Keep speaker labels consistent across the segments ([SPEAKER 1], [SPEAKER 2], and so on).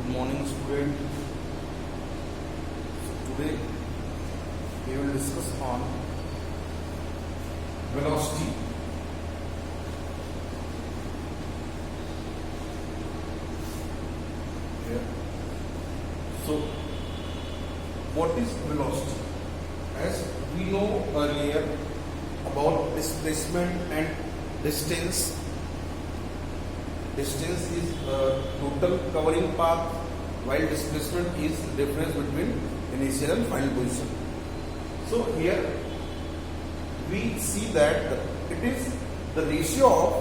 [SPEAKER 1] Good morning, student. Today we will discuss on velocity. Here. So, what is velocity? As we know earlier about displacement and distance. Distance is total covering path, while displacement is the difference between initial and final position. So here we see that it is the ratio of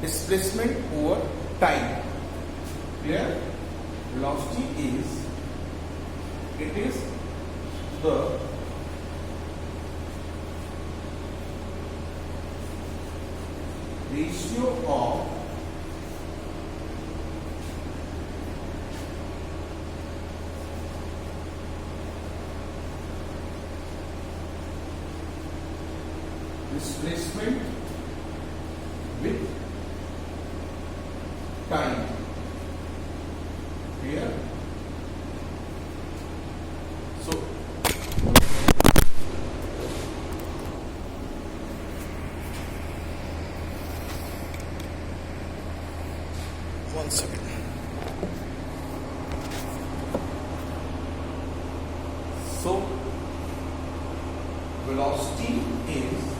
[SPEAKER 1] displacement over time. Here velocity is the ratio of displacement with time. Clear? So one second. So velocity is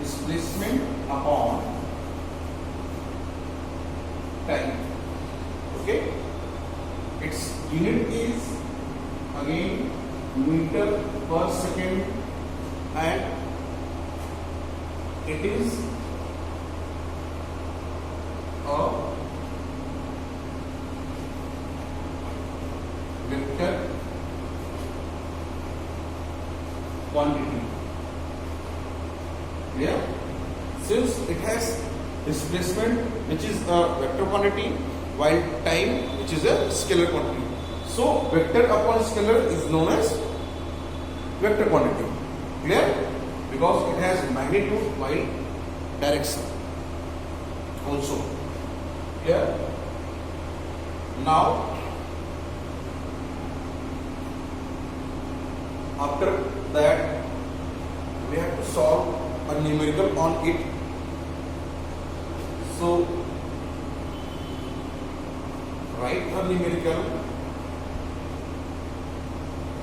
[SPEAKER 1] displacement upon time. Okay, its unit is again meter per second, and it is a vector quantity. Yeah, since it has displacement which is a vector quantity, while time which is a scalar quantity. So vector upon scalar is known as vector quantity. Clear? Because it has magnitude while direction also. Clear? Now after that we have to solve a numerical on it. So write a numerical.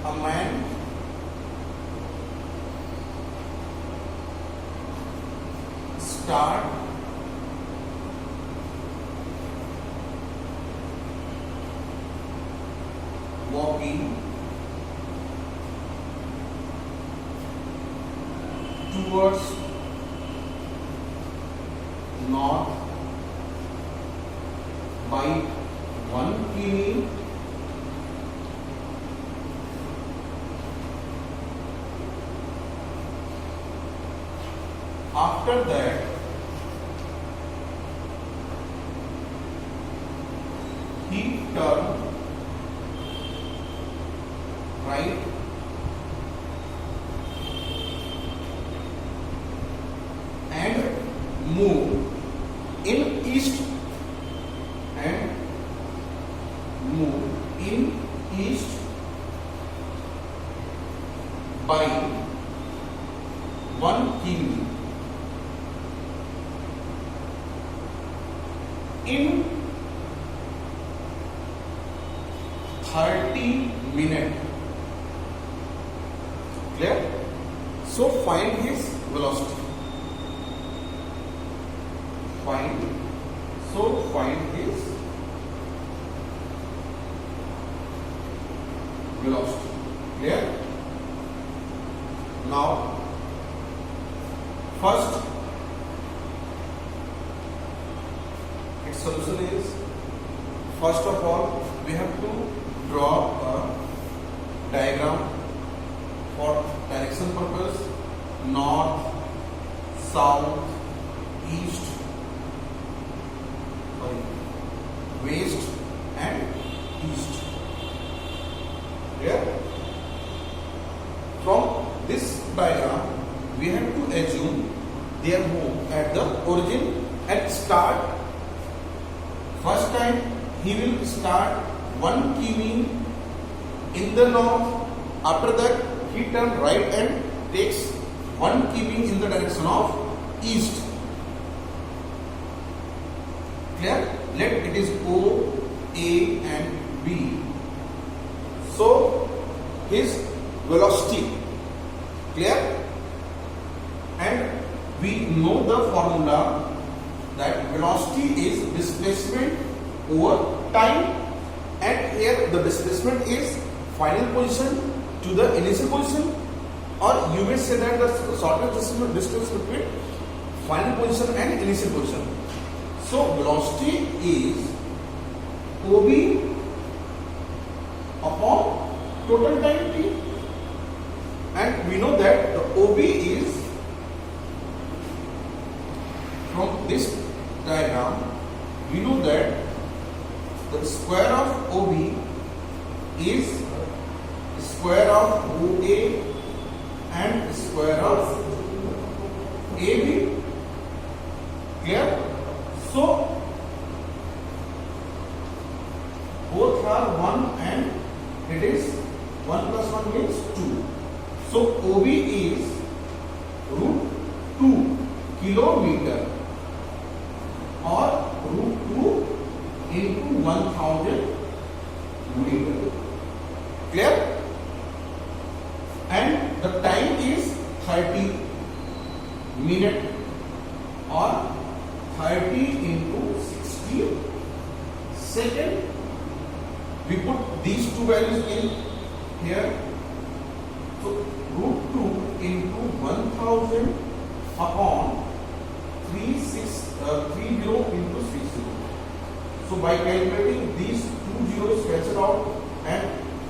[SPEAKER 1] A man start walking towards north by 1 km. After that he turned right and moved in east by 1 km in 30 minutes. Clear? So find his velocity. Find his velocity. Clear? Now first its solution is, first of all we have to draw a diagram for direction purpose: north, south, east, west and east. Clear? diagram, we have to assume their home at the origin and start. First time he will start 1 km in the north. After that he turn right and takes 1 km in the direction of east. Clear? Let it is O, A and B. So his velocity. Clear? And we know the formula that velocity is displacement over time, and here the displacement is final position to the initial position, or you may say that the shortest distance between final position and initial position. So velocity is OB upon total time t, and we know that the OB is, from this diagram we know that the square of OB is square of OA and square of AB. Clear? So both are 1 and it is 1 plus 1 means 2. So OB is root 2 kilometer or root 2 into 1000 meter. Clear? And the time is 30 minute or 30 into 60 second. We put these two values in here. So root 2 into 1000 upon 30 into 60. So by calculating these two zeros cancel out, and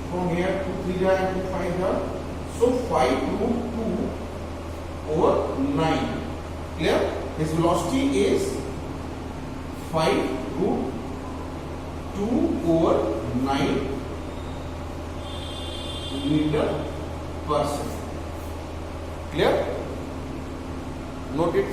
[SPEAKER 1] from here 2 3 and 2 5 here. So 5 root 2 over 9. Clear? His velocity is 5 root 2 over 9 meter per second. Clear? Note it.